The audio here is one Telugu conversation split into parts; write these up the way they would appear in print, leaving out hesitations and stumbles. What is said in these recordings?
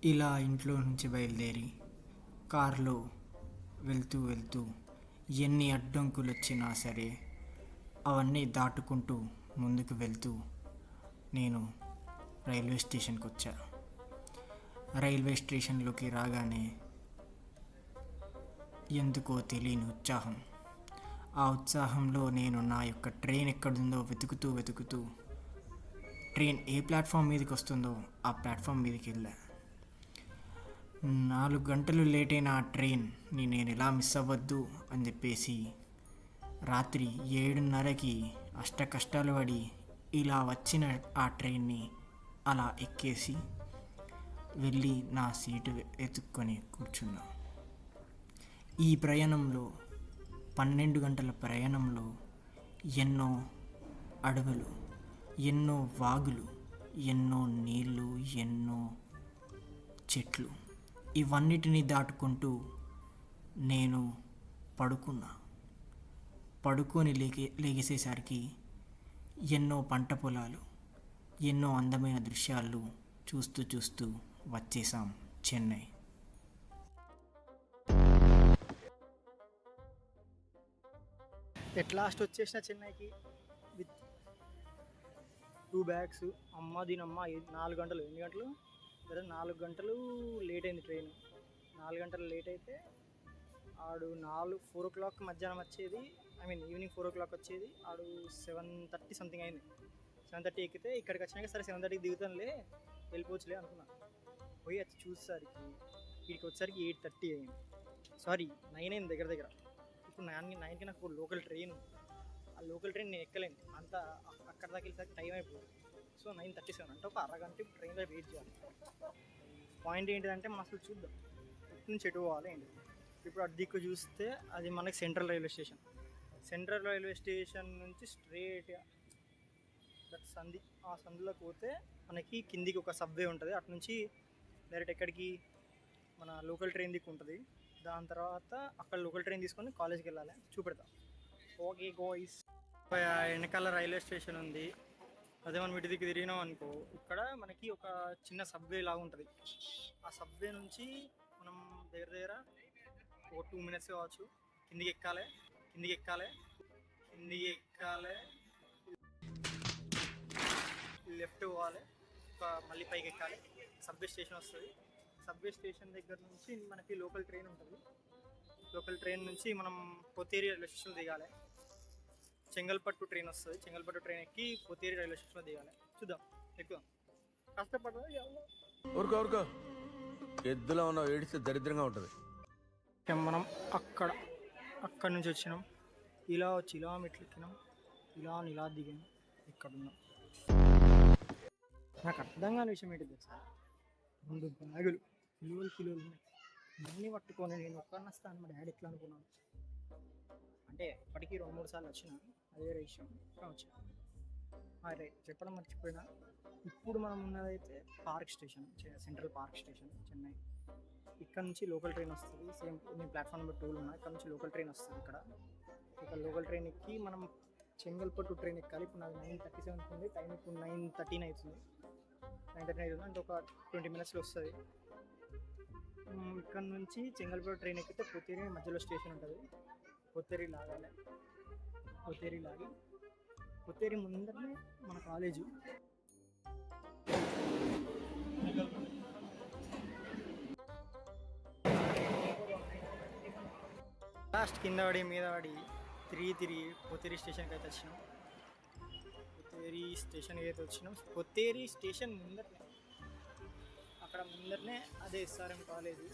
ఇలా ఇంట్లో నుంచి బయలుదేరి కారులో వెళ్తూ వెళ్తూ ఎన్ని అడ్డంకులు వచ్చినా సరే అవన్నీ దాటుకుంటూ ముందుకు వెళ్తూ నేను రైల్వే స్టేషన్కి వచ్చా. రైల్వే స్టేషన్లోకి రాగానే ఎందుకో తెలియని ఉత్సాహం. ఆ ఉత్సాహంలో నేను నా యొక్క ట్రైన్ ఎక్కడుందో వెతుకుతూ ట్రైన్ ఏ ప్లాట్ఫామ్ మీదకి వస్తుందో ఆ ప్లాట్ఫామ్ మీదకి వెళ్ళా. 4 గంటలు లేట్ అయిన ఆ ట్రైన్ని నేను ఎలా మిస్ అవ్వద్దు అని చెప్పేసి రాత్రి 7:30కి అష్ట కష్టాలు పడి ఇలా వచ్చిన ఆ ట్రైన్ని అలా ఎక్కేసి వెళ్ళి నా సీటు వెతుక్కొని కూర్చున్నా. ఈ ప్రయాణంలో 12 గంటల ప్రయాణంలో ఎన్నో అడవులు, ఎన్నో వాగులు, ఎన్నో నీళ్ళు, ఎన్నో చెట్లు, ఇవన్నిటిని దాటుకుంటూ నేను పడుకొని లేచేసరికి ఎన్నో పంట పొలాలు, ఎన్నో అందమైన దృశ్యాలు చూస్తూ వచ్చేసాం చెన్నై. ఎట్ లాస్ట్ వచ్చేసిన చెన్నైకి విత్ 2 bags. అమ్మ దీనమ్మ 4 గంటలు, ఎన్ని గంటలు? 4 గంటలు లేట్ అయింది ట్రైన్. 4 గంటలు లేట్ అయితే ఆడు 4 o'clock మధ్యాహ్నం వచ్చేది, ఈవినింగ్ 4 o'clock వచ్చేది. ఆడు 7:30 సంథింగ్ అయింది. 7:30 ఎక్కితే ఇక్కడికి వచ్చినాక సరే 7:30కి దిగుతానులే, వెళ్ళిపోవచ్చులే అనుకున్నా. పోయి వచ్చి చూసేసరికి వీడికి వచ్చేసరికి 8:30 అయింది. సారీ 9 అయింది దగ్గర. ఇప్పుడు 9కి నాకు లోకల్ ట్రైన్, ఆ లోకల్ ట్రైన్ నేను ఎక్కలేను, అంతా అక్కడ దాకా వెళ్ళేసరికి టైం అయిపోయింది. సో 9:37 అంటే ఒక అరగంట ట్రైన్లో వెయిట్ చేయాలి. పాయింట్ ఏంటిదంటే మనం అసలు చూద్దాం ఇటు నుంచి ఎటు పోవాలి ఏంటి. ఇప్పుడు అటు దిక్కు చూస్తే అది మనకి సెంట్రల్ రైల్వే స్టేషన్ నుంచి స్ట్రేట్గా ఆ సందులోకి పోతే మనకి కిందికి ఒక సబ్వే ఉంటుంది. అటు నుంచి డైరెక్ట్ ఎక్కడికి మన లోకల్ ట్రైన్ దిక్కు ఉంటుంది. దాని తర్వాత అక్కడ లోకల్ ట్రైన్ తీసుకొని కాలేజ్కి వెళ్ళాలి, చూపెడతాం. ఓకే గోయిస్, వెనకాల రైల్వే స్టేషన్ ఉంది. అదే మనం ఇటు దిక్కు తిరిగినాం అనుకో, ఇక్కడ మనకి ఒక చిన్న సబ్వే లాగా ఉంటుంది. ఆ సబ్వే నుంచి మనం దగ్గర ఒక 2 minutes కావచ్చు కిందికి ఎక్కాలి, లెఫ్ట్ పోవాలి, మళ్ళీ పైకి ఎక్కాలి. సబ్వే స్టేషన్ వస్తుంది. సబ్వే స్టేషన్ దగ్గర నుంచి మనకి లోకల్ ట్రైన్ ఉంటుంది. లోకల్ ట్రైన్ నుంచి మనం పొత్తేరి రైల్వే స్టేషన్ దిగాలి. చెంగల్పట్టు ట్రైన్ వస్తుంది. చెంగల్పట్టు ట్రైన్ ఎక్కి పొత్తేరి రైల్వే స్టేషన్లో దిగాలి. చూద్దాం, ఎక్కుదాం. కష్టపడదా ఊరుకో ఎద్దులో ఉన్న ఏడిస్తే దరిద్రంగా ఉంటుంది. మనం అక్కడ నుంచి వచ్చినాం, ఇలా మెట్లు ఎక్కినాం, ఇలా దిగాం, ఇక్కడ ఉన్నాం. నాకు అర్థం కాని విషయం ఏంటి తెలుసా, 2 బ్యాగులు కిలోలు ఉన్నాయి. అన్నీ పట్టుకొని నేను ఒక్కడిని వస్తాను మా డాడీ ఎట్లా అనుకున్నాను. అంటే ఇప్పటికీ 2-3 సార్లు వచ్చిన అదే విషయం వచ్చిన. అరే చెప్పడం మర్చిపోయినా, ఇప్పుడు మనం ఉన్నదైతే park station, central park station Chennai. ఇక్కడ నుంచి లోకల్ ట్రైన్ వస్తుంది. సేమ్ నేను ప్లాట్ఫామ్ నెంబర్ 2లో ఉన్నా. ఇక్కడ నుంచి లోకల్ ట్రైన్ వస్తుంది. ఇక్కడ లోకల్ ట్రైన్ ఎక్కి మనం చెంగల్పట్టు ట్రైన్ ఎక్కాలి. ఇప్పుడు నాకు 9:37 ఉంది, టైం ఇప్పుడు 9:13 అవుతుంది. అంటే ఒక 20 minutesలో వస్తుంది. ఇక్కడ నుంచి చెంగల్పట్టు ట్రైన్ ఎక్కితే పొత్తేరి మధ్యలో స్టేషన్ ఉంటుంది. పొత్తేరి లాగాలి. పొత్తేరి ముందరనే మన కాలేజు. లాస్ట్ కింద పడి మీద పడి తిరిగి పొత్తేరి స్టేషన్కి అయితే వచ్చినాం. పొత్తేరి స్టేషన్ ముందరనే, అక్కడ ముందరనే అదే SRM కాలేజీ.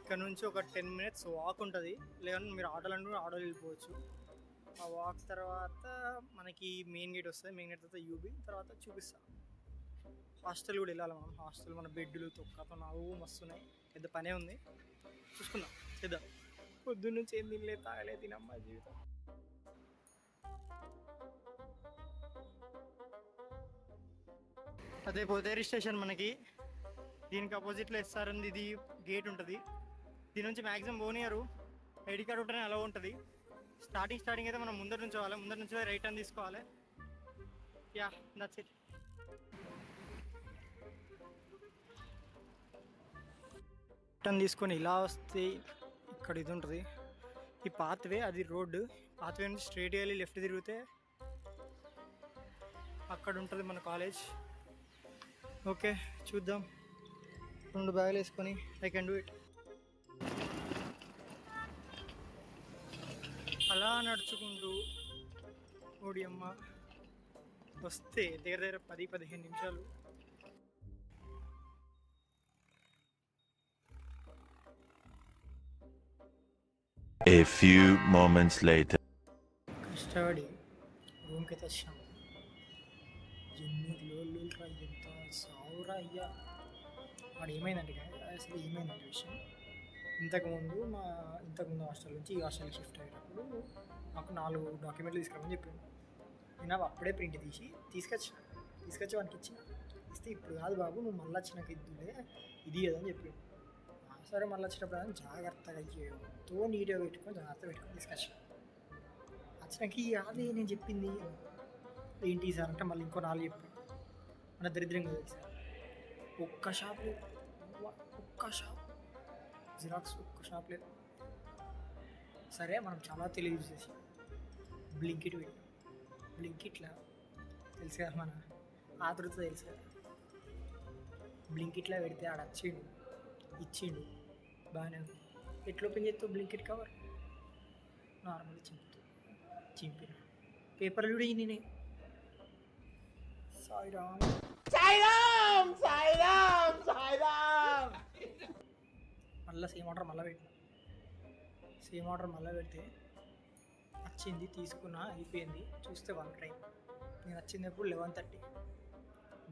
ఇక్కడ నుంచి ఒక 10 minutes వాక్ ఉంటుంది. లేదంటే మీరు ఆటోలు వెళ్ళిపోవచ్చు. ఆ వాక్ తర్వాత మనకి మెయిన్ గేట్ వస్తుంది. మెయిన్ గేట్ తర్వాత UB, తర్వాత చూపిస్తాం. హాస్టల్ కూడా వెళ్ళాలి మనం. హాస్టల్ మన బెడ్లు తొక్కతో నవ్వు మస్తున్నాయి. పెద్ద పనే ఉంది, చూసుకుందాం, చేద్దాం. పొద్దున్న నుంచి ఏం తినలేదు, తాగలేదు, తినమ్మా జీవితం. అదే పొత్తేరి స్టేషన్ మనకి. దీనికి అపోజిట్లో SRM ఇది గేట్ ఉంటుంది. దీని నుంచి మ్యాక్సిమం పోనీయరు, ఐడి కార్డు ఉంటేనే అలా ఉంటుంది. స్టార్టింగ్ అయితే మనం ముందర నుంచి రైట్ టర్న్ తీసుకోవాలి. That's it. టర్న్ తీసుకొని ఇలా వస్తే ఇక్కడ ఇది ఉంటుంది, ఈ పాత్వే అది రోడ్డు. పాత్వే నుంచి స్ట్రైట్గా వెళ్ళి లెఫ్ట్ తిరిగితే అక్కడ ఉంటుంది మన కాలేజ్. ఓకే చూద్దాం. 2 బ్యాగులు వేసుకొని ఐ కెన్ డూ ఇట్. అలా నడుచుకుంటూ ఓడియమ్మ వస్తే దగ్గర 10-15 నిమిషాలు. A few moments later. కష్టపడి రూమ్కి అయితే వచ్చాము. ఎన్ని లోళ్ళు ఎంత సావురా అయ్యా. వాడు ఏమైందంటే అసలు ఏమైందంటే విషయం, ఇంతకుముందు హాస్టల్ నుంచి ఈ హాస్టల్కి షిఫ్ట్ అయ్యేటప్పుడు నాకు 4 డాక్యుమెంట్లు తీసుకురామని చెప్పాను. నేను అప్పుడే ప్రింట్ తీసుకొచ్చి వానికి ఇచ్చిన. ఇస్తే ఇప్పుడు కాదు బాబు, నువ్వు మళ్ళీ వచ్చినాక ఇద్దులే ఇది అని చెప్పాడు. సరే మళ్ళీ వచ్చేటప్పుడు అని జాగ్రత్తగా ఎంతో నీట్గా పెట్టుకొని తీసుకొచ్చాను. వచ్చినాక అదే నేను చెప్పింది ఏంటి సార్ అంటే మళ్ళీ ఇంకో 4 చెప్పాను. మన దరిద్రంగా తెలుసు సార్, ఒక్క షాప్ జిరాక్స్ ఒక్క షాప్ లేదు. సరే మనం చాలా తెలివి యూజ్ చేసాం. బ్లింకిట్ పెట్టాం. బ్లింకిట్లో తెలుసు కదా, మన ఆతృత తెలుసు కదా. బ్లింకిట్లో పెడితే ఆడ ఇచ్చిండు బాగానే ఉంది. ఎట్లా ఓపెన్ చేస్తావు బ్లింకిట్ కవర్? నార్మల్ చింపిన పేపర్లు కూడా నేనే. సాయిరామ్ మళ్ళీ సేమ్ ఆర్డర్ మళ్ళీ పెడితే వచ్చింది, తీసుకున్నా, అయిపోయింది. చూస్తే 1 టైం. నేను వచ్చింది ఎప్పుడు 11:30.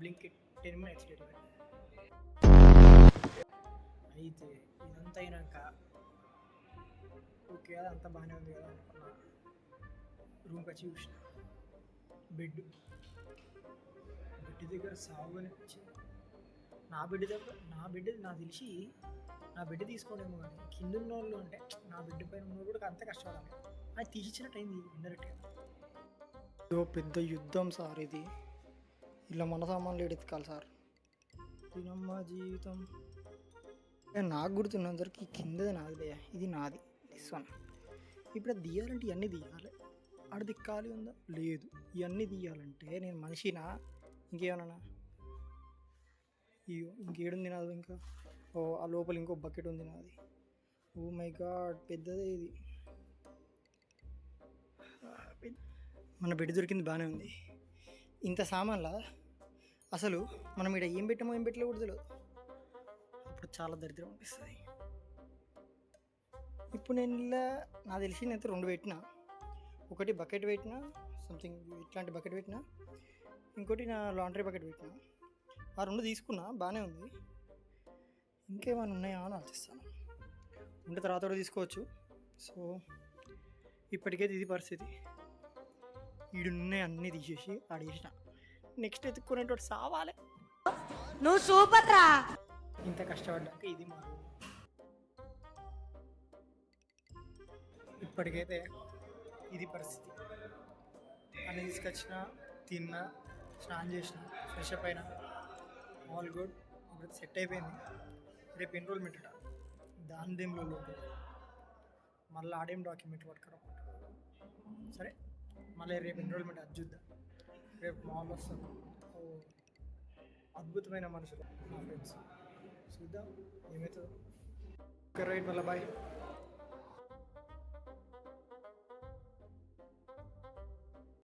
Blinkit 10 minutes delivery. అయితే ఇదంతా అయినాక ఓకే అదంతా బాగానే ఉంది కదా అనుకున్నా. రూమ్కి వచ్చి చూసిన బెడ్ దగ్గర సాగు అనిపించింది. నా బెడ్ నాకు తెలిసి నా బెడ్ తీసుకోలేము, కానీ కింద ఉన్న వాళ్ళు అంటే నా బెడ్ పైన ఉన్న కూడా అంత కష్టపడాలి. అది తీసిచ్చినట్టు అయింది ఇండైరెక్ట్గా. ఇదో పెద్ద యుద్ధం సార్ ఇది. ఇలా మన సామాన్లు ఎడెత్తుకాలి సార్. దీనమ్మ జీవితం. నాకు గుర్తున్నందరికి కిందది నాదిలే, ఇది నాది. This one. ఇప్పుడు అది తీయాలంటే ఇవన్నీ తీయాలి. ఆడ దిక్కాలి ఉందా లేదు. ఇవన్నీ తీయాలంటే నేను మనిషినా ఇంకేమన్నా? ఇంకేడుంది నాది ఇంకా. ఆ లోపల ఇంకో బకెట్ ఉంది నాది. ఓ మై గాడ్, పెద్దదే ఇది. మన బెడ్ దొరికింది బాగానే ఉంది. ఇంత సామాన్లా అసలు మనం ఇక్కడ ఏం పెట్టామో ఏం పెట్టలే కూడా తెలియదు. ఇప్పుడు చాలా దరిద్రం అనిపిస్తుంది. ఇప్పుడు నేను ఇలా నాకు తెలిసి నేనైతే 2 పెట్టినా. ఒకటి బకెట్ పెట్టినా, సంథింగ్ ఇట్లాంటి బకెట్ పెట్టినా, ఇంకోటి నా లాండ్రీ బకెట్ పెట్టినా. ఆ 2 తీసుకున్నా, బాగానే ఉంది. ఇంకేమైనా ఉన్నాయా అని ఆలోచిస్తాను. ఉంటే తర్వాత కూడా తీసుకోవచ్చు. సో ఇప్పటికైతే ఇది పరిస్థితి. ఈడున్నాయి అన్నీ తీసేసి ఆడేసిన. నెక్స్ట్ ఎత్తుక్కునేటోటి సావాలి. నువ్వు సూపర్ రా. ఇంత కష్టపడ్డాక ఇది మా రూమ్. ఇప్పటికైతే ఇది పరిస్థితి. అన్నీ తీసుకొచ్చిన, తిన్నా, స్నానం చేసిన, ఫ్రెష్ అప్ అయినా, ఆల్ గుడ్. ఇప్పుడు సెట్ అయిపోయింది. రేపు ఎన్రోల్మెంట్ అట, దాని దేంలో ఉంటుంది. మళ్ళీ ఆడేం డాక్యుమెంట్ పట్టుకురా. సరే మళ్ళీ రేపు ఎన్రోల్మెంట్ అది చూద్దాం. రేపు మాల్ వస్తాను. అద్భుతమైన మనుషులు నా ఫ్రెండ్స్. చూద్దాం ఏమవుతుందో. ఓకే రైట్, మళ్ళీ బాయ్.